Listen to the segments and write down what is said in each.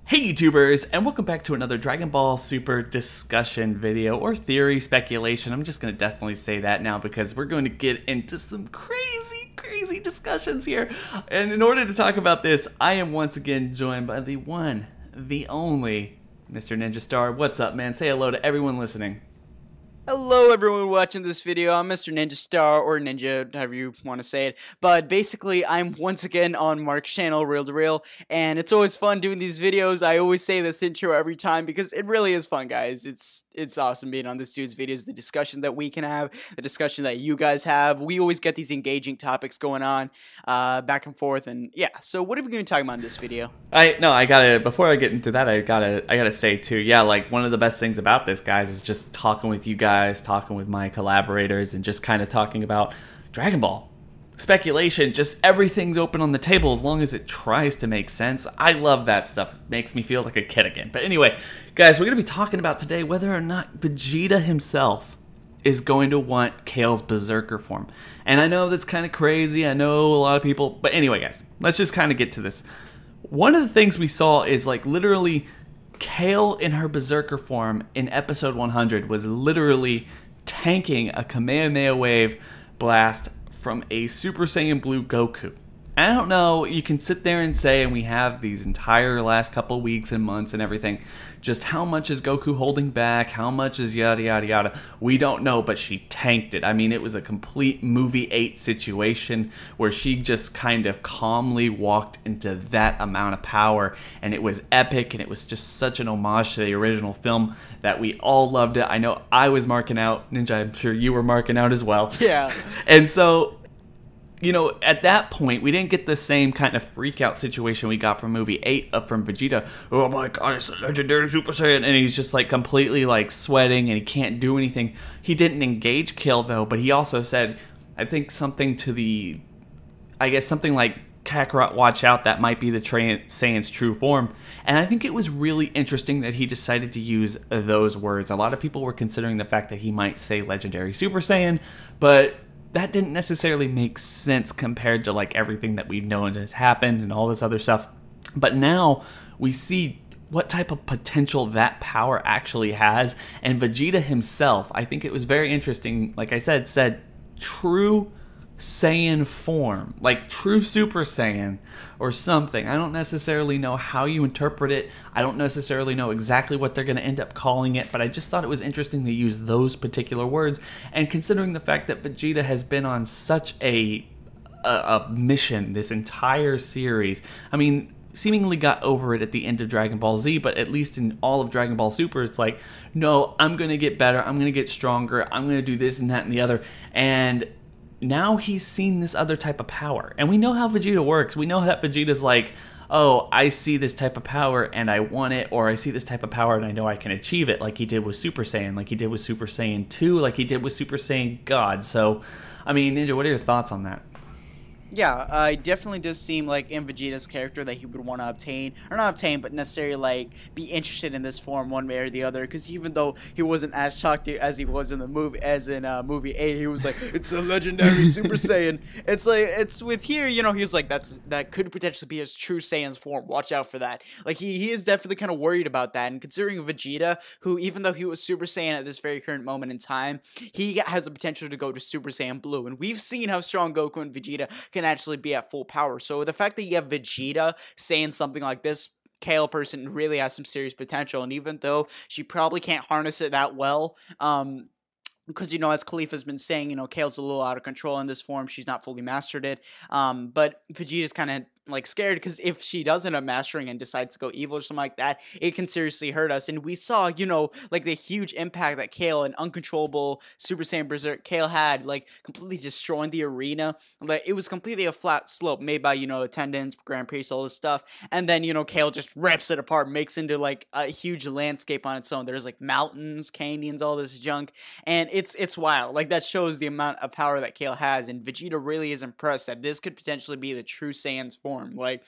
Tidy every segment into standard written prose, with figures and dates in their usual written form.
Hey YouTubers, and welcome back to another Dragon Ball Super discussion video, or theory, speculation. I'm just going to definitely say that now because we're going to get into some crazy discussions here. And in order to talk about this, I am once again joined by the one, the only, MrNinjaStar. What's up, man? Say hello to everyone listening. Hello everyone watching this video, I'm MrNinjaStar, or Ninja, however you want to say it, but basically I'm once again on Mark's channel, Real to Real, and it's always fun doing these videos. I always say this intro every time because it really is fun, guys. It's awesome being on this dude's videos, the discussion that we can have, the discussion that you guys have. We always get these engaging topics going on, back and forth, and yeah, so what are we going to be talking about in this video? Before I get into that, I gotta say too, yeah, like one of the best things about this, guys, is just talking with you guys, talking with my collaborators, and just kind of talking about Dragon Ball. Speculation, just everything's open on the table as long as it tries to make sense. I love that stuff. It makes me feel like a kid again. But anyway, guys, we're gonna be talking about today whether or not Vegeta himself is going to want Kale's Berserker form. And I know that's kind of crazy, I know a lot of people, but anyway, guys, let's just kind of get to this. One of the things we saw is like literally Kale in her Berserker form in episode 100 was literally tanking a Kamehameha Wave blast from a Super Saiyan Blue Goku. I don't know, you can sit there and say, and we have these entire last couple weeks and months and everything, just how much is Goku holding back, how much is yada yada yada, we don't know, but she tanked it. I mean, it was a complete movie 8 situation where she just kind of calmly walked into that amount of power, and it was epic, and it was just such an homage to the original film that we all loved it. I know I was marking out, Ninja, I'm sure you were marking out as well. Yeah. And so, you know, at that point, we didn't get the same kind of freak out situation we got from movie 8 from Vegeta. Oh my god, it's a legendary Super Saiyan, and he's just like completely like sweating and he can't do anything. He didn't engage Kale though, but he also said, I think something to the, I guess something like, Kakarot, watch out, that might be the Saiyan's true form. And I think it was really interesting that he decided to use those words. A lot of people were considering the fact that he might say legendary Super Saiyan, but that didn't necessarily make sense compared to like everything that we've known has happened and all this other stuff. But now we see what type of potential that power actually has. And Vegeta himself, I think it was very interesting, like I said true Saiyan form, like true Super Saiyan or something. I don't necessarily know how you interpret it. I don't necessarily know exactly what they're going to end up calling it, but I just thought it was interesting to use those particular words. And considering the fact that Vegeta has been on such a mission this entire series, I mean, seemingly got over it at the end of Dragon Ball Z, but at least in all of Dragon Ball Super, it's like, no, I'm going to get better, I'm going to get stronger, I'm going to do this and that and the other. And now he's seen this other type of power. And we know how Vegeta works. We know that Vegeta's like, oh, I see this type of power and I want it, or I see this type of power and I know I can achieve it, like he did with Super Saiyan, like he did with Super Saiyan 2, like he did with Super Saiyan God. So, I mean, Ninja, what are your thoughts on that? Yeah, it definitely does seem like in Vegeta's character that he would want to obtain, or not obtain, but necessarily like be interested in this form one way or the other. Because even though he wasn't as shocked as he was in the movie, as in movie 8, he was like, "It's a legendary Super Saiyan." It's like it's with here, you know, he's like, that could potentially be his true Saiyan's form. Watch out for that. Like he is definitely kind of worried about that. And considering Vegeta, who even though he was Super Saiyan at this very current moment in time, he has the potential to go to Super Saiyan Blue, and we've seen how strong Goku and Vegeta can actually be at full power. So the fact that you have Vegeta saying something like this, Kale person really has some serious potential. And even though she probably can't harness it that well, because, you know, as Khalifa's been saying, you know, Kale's a little out of control in this form. She's not fully mastered it. But Vegeta's kind of like scared because if she does end up mastering and decides to go evil or something like that, it can seriously hurt us. And we saw, you know, like the huge impact that Kale, an uncontrollable Super Saiyan Berserk Kale, had, like completely destroying the arena. Like it was completely a flat slope made by, you know, attendance, Grand Prix, all this stuff. And then, you know, Kale just rips it apart, makes into like a huge landscape on its own. There's like mountains, canyons, all this junk, and it's wild. Like that shows the amount of power that Kale has, and Vegeta really is impressed that this could potentially be the true Saiyan's form. Like,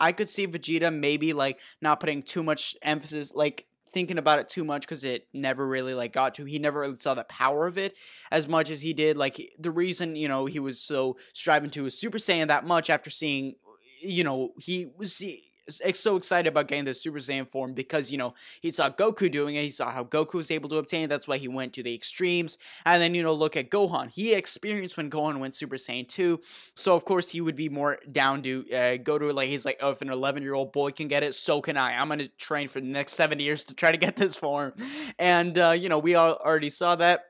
I could see Vegeta maybe like not putting too much emphasis, like thinking about it too much, because it never really like got to. He never really saw the power of it as much as he did. Like the reason, you know, he was so striving to a Super Saiyan that much after seeing, you know, he was so excited about getting the Super Saiyan form because, you know, he saw Goku doing it. He saw how Goku was able to obtain it. That's why he went to the extremes. And then, you know, look at Gohan. He experienced when Gohan went Super Saiyan 2. So, of course, he would be more down to go to, like, he's like, oh, if an 11-year-old boy can get it, so can I. I'm going to train for the next 7 years to try to get this form. And, you know, we all already saw that.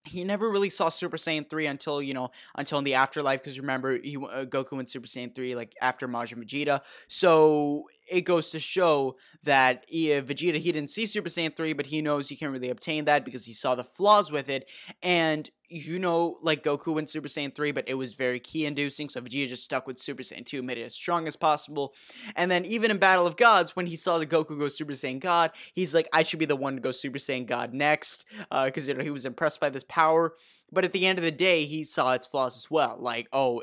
He never really saw Super Saiyan 3 until, you know, until in the afterlife, because remember, Goku went Super Saiyan 3, like, after Majin Vegeta. So, it goes to show that Vegeta, he didn't see Super Saiyan 3, but he knows he can't really obtain that because he saw the flaws with it. And, you know, like, Goku went Super Saiyan 3, but it was very ki-inducing, so Vegeta just stuck with Super Saiyan 2, made it as strong as possible. And then, even in Battle of Gods, when he saw the Goku go Super Saiyan God, he's like, I should be the one to go Super Saiyan God next, because, you know, he was impressed by this power. But at the end of the day, he saw its flaws as well. Like, oh,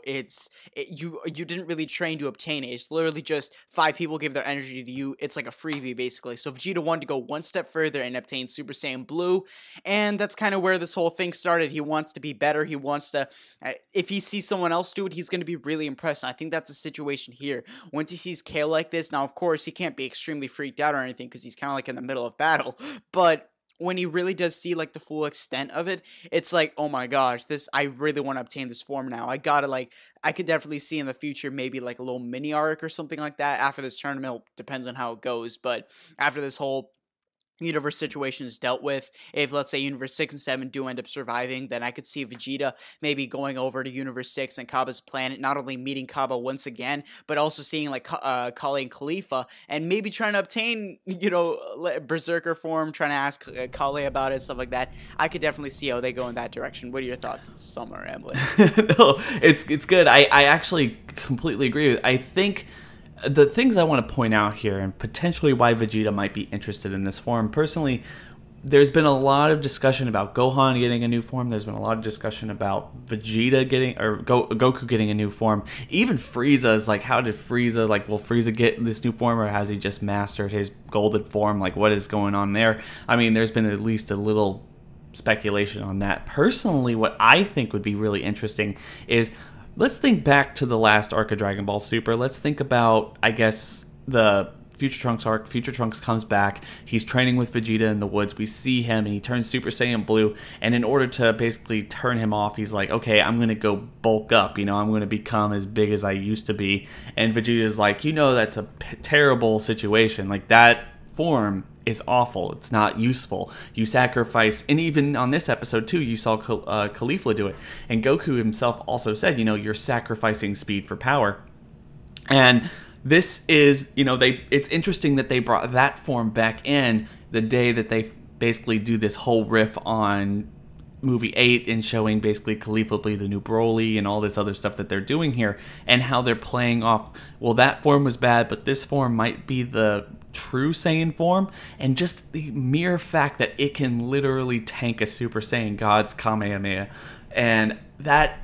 you didn't really train to obtain it. It's literally just 5 people give their energy to you. It's like a freebie, basically. So Vegeta wanted to go one step further and obtain Super Saiyan Blue. And that's kind of where this whole thing started. He wants to be better. He wants to, if he sees someone else do it, he's going to be really impressed. And I think that's the situation here. Once he sees Kale like this, now, of course, he can't be extremely freaked out or anything because he's kind of like in the middle of battle. But when he really does see, like, the full extent of it, it's like, oh my gosh, I really want to obtain this form now. I gotta, like, I could definitely see in the future maybe, like, a little mini arc or something like that after this tournament. Depends on how it goes, but after this whole universe situation is dealt with, if, let's say, Universe 6 and 7 do end up surviving, then I could see Vegeta maybe going over to Universe 6 and Cabba's planet, not only meeting Cabba once again, but also seeing, like, Kale and Khalifa, and maybe trying to obtain, you know, Berserker form, trying to ask Kale about it, stuff like that. I could definitely see how they go in that direction. What are your thoughts? It's summer rambling. No, it's good. I actually completely agree with it. I think the things I want to point out here, and potentially why Vegeta might be interested in this form, personally, there's been a lot of discussion about Gohan getting a new form. There's been a lot of discussion about Vegeta getting, or Goku getting a new form. Even Frieza is like, how did Frieza, like, will Frieza get this new form, or has he just mastered his golden form? Like, what is going on there? I mean, there's been at least a little speculation on that. Personally, what I think would be really interesting is, let's think back to the last arc of Dragon Ball Super. Let's think about, I guess, the Future Trunks arc. Future Trunks comes back. He's training with Vegeta in the woods. We see him, and he turns Super Saiyan Blue. And in order to basically turn him off, he's like, okay, I'm going to go bulk up. You know, I'm going to become as big as I used to be. And Vegeta's like, you know, that's a terrible situation. Like, that form is awful. It's not useful. You sacrifice, and even on this episode too, you saw Khalifa do it. And Goku himself also said, you know, you're sacrificing speed for power. And this is, you know, it's interesting that they brought that form back in the day that they basically do this whole riff on movie 8 and showing basically Khalifa be the new Broly and all this other stuff that they're doing here, and how they're playing off, well, that form was bad, but this form might be the true Saiyan form. And just the mere fact that it can literally tank a Super Saiyan God's Kamehameha, and that,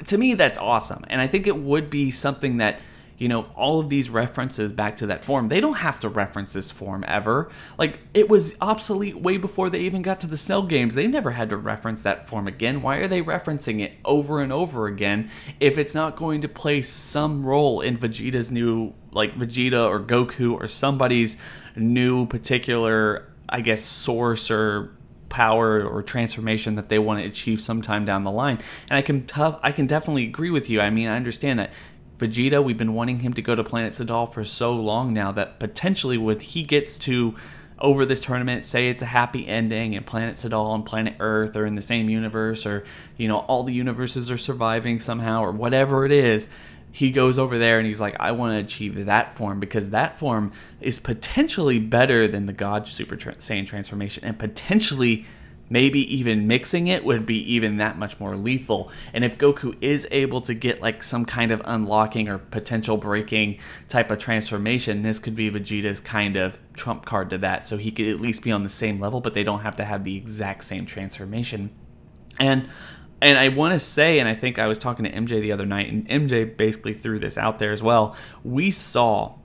to me, that's awesome. And I think it would be something that, you know, all of these references back to that form, they don't have to reference this form ever. Like, it was obsolete way before they even got to the Cell games. They never had to reference that form again. Why are they referencing it over and over again if it's not going to play some role in Vegeta's new, like, Vegeta or Goku or somebody's new particular, I guess, source or power or transformation that they want to achieve sometime down the line? And I can definitely agree with you. I mean, I understand that Vegeta, we've been wanting him to go to Planet Sidal for so long now, that potentially when he gets to, over this tournament, say it's a happy ending and Planet Sidal and Planet Earth are in the same universe, or, you know, all the universes are surviving somehow, or whatever it is, he goes over there and he's like, I want to achieve that form, because that form is potentially better than the God Super Saiyan transformation, and potentially maybe even mixing it would be even that much more lethal. And if Goku is able to get like some kind of unlocking or potential breaking type of transformation, this could be Vegeta's kind of trump card to that. So he could at least be on the same level, but they don't have to have the exact same transformation. And I want to say, and I think I was talking to MJ the other night, and MJ basically threw this out there as well, we saw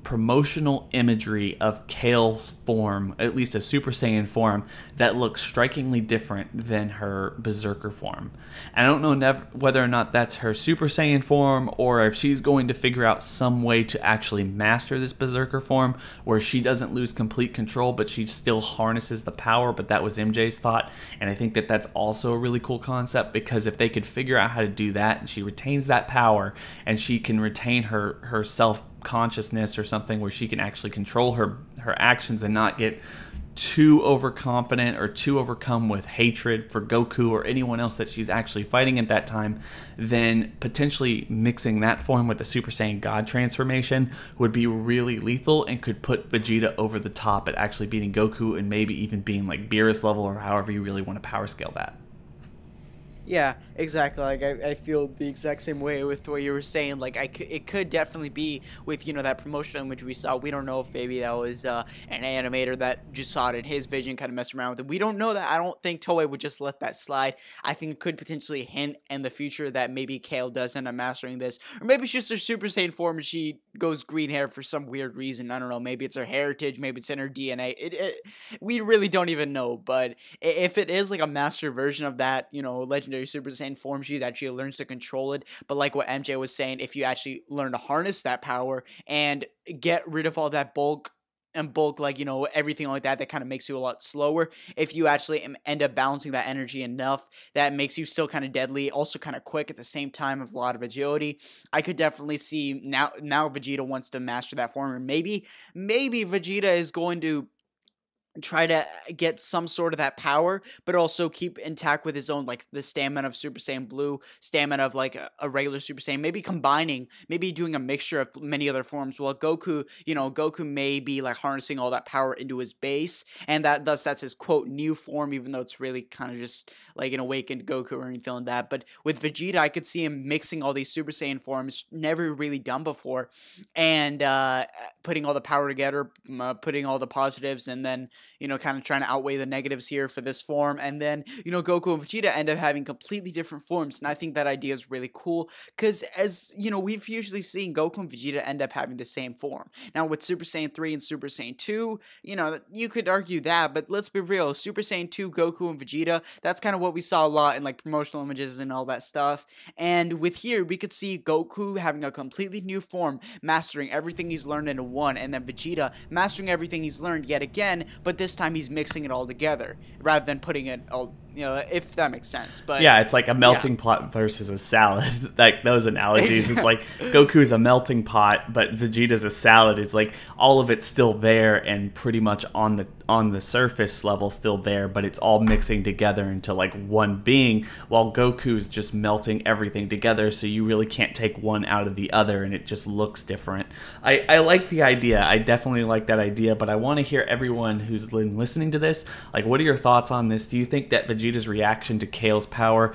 promotional imagery of Kale's form, at least a Super Saiyan form, that looks strikingly different than her Berserker form. And I don't know whether or not that's her Super Saiyan form, or if she's going to figure out some way to actually master this Berserker form where she doesn't lose complete control, but she still harnesses the power. But that was MJ's thought, and I think that that's also a really cool concept, because if they could figure out how to do that and she retains that power and she can retain her self consciousness or something where she can actually control her actions and not get too overconfident or too overcome with hatred for Goku or anyone else that she's actually fighting at that time, then potentially mixing that form with the Super Saiyan God transformation would be really lethal and could put Vegeta over the top at actually beating Goku, and maybe even being like Beerus level, or however you really want to power scale that. Yeah, exactly. Like I feel the exact same way with what you were saying. Like it could definitely be with, you know, that promotional image we saw. We don't know if maybe that was an animator that just saw it in his vision, kind of messing around with it. We don't know that. I don't think Toei would just let that slide. I think it could potentially hint in the future that maybe Kale does end up mastering this, or maybe it's just her Super Saiyan form and she goes green hair for some weird reason. I don't know. Maybe it's her heritage. Maybe it's in her DNA. We really don't even know. But if it is like a master version of that, you know, legendary Super Saiyan form, she actually learns to control it. But like what MJ was saying, if you actually learn to harness that power and get rid of all that bulk, like, you know, everything like that kind of makes you a lot slower, if you actually end up balancing that energy enough, that makes you still kind of deadly, also kind of quick at the same time, with a lot of agility. I could definitely see now Vegeta wants to master that form, or maybe Vegeta is going to try to get some sort of that power, but also keep intact with his own, like, the stamina of Super Saiyan Blue, stamina of like a regular Super Saiyan, maybe doing a mixture of many other forms. Well, Goku, you know, Goku may be like harnessing all that power into his base, and that's his quote new form, even though it's really kind of just like an awakened Goku or anything like that. But with Vegeta, I could see him mixing all these Super Saiyan forms, never really done before, and putting all the power together, putting all the positives, and then, you know, kind of trying to outweigh the negatives here for this form. And then, you know, Goku and Vegeta end up having completely different forms. And I think that idea is really cool, because, as you know, we've usually seen Goku and Vegeta end up having the same form. Now with Super Saiyan 3 and Super Saiyan 2, you know, you could argue that, but let's be real, Super Saiyan 2 Goku and Vegeta, that's kind of what we saw a lot in like promotional images and all that stuff. And with here, we could see Goku having a completely new form, mastering everything he's learned into one, and then Vegeta mastering everything he's learned yet again, but this time he's mixing it all together rather than putting it all, you know, if that makes sense. But yeah, it's like a melting pot versus a salad. Like those analogies. It's like Goku's a melting pot, but Vegeta's a salad. It's like all of it's still there and pretty much on the surface level still there, but it's all mixing together into like one being, while Goku's just melting everything together, so you really can't take one out of the other, and it just looks different. I like the idea. I definitely like that idea, but I want to hear everyone who's been listening to this, like, what are your thoughts on this? Do you think that Vegeta's reaction to Kale's power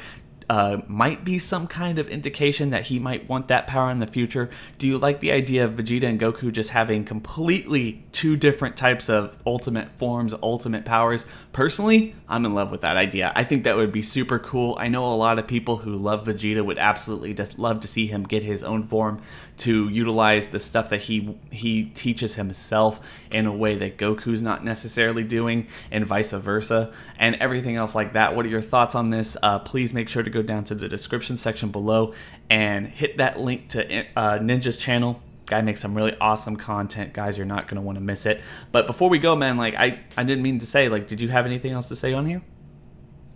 might be some kind of indication that he might want that power in the future? Do you like the idea of Vegeta and Goku just having completely two different types of ultimate forms, ultimate powers? Personally, I'm in love with that idea. I think that would be super cool. I know a lot of people who love Vegeta would absolutely just love to see him get his own form to utilize the stuff that he teaches himself in a way that Goku's not necessarily doing, and vice versa, and everything else like that. What are your thoughts on this? Please make sure to go down to the description section below and hit that link to Ninja's channel. Guy makes some really awesome content, guys. You're not going to want to miss it. But before we go, man, like, I didn't mean to say, like, did you have anything else to say on here?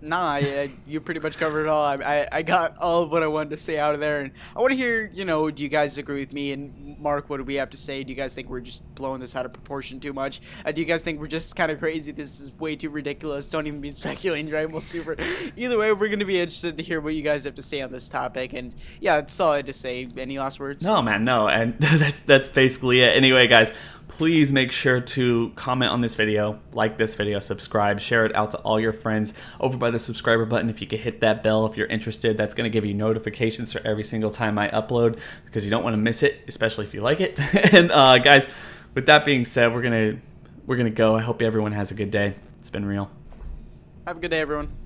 Nah, you pretty much covered it all. I got all of what I wanted to say out of there, and I want to hear, you know, do you guys agree with me? And Mark, what do we have to say? Do you guys think we're just blowing this out of proportion too much? Do you guys think we're just kind of crazy? This is way too ridiculous. Don't even be speculating, Dragon Ball Super. Either way, we're going to be interested to hear what you guys have to say on this topic. And yeah, that's all I had to say. Any last words? No, man, no. And that's basically it. Anyway, guys, please make sure to comment on this video, like this video, subscribe, share it out to all your friends over by the subscriber button. If you could hit that bell if you're interested, that's going to give you notifications for every single time I upload, because you don't want to miss it, especially if you like it. And guys, with that being said, we're gonna go. I hope everyone has a good day. It's been real. Have a good day, everyone.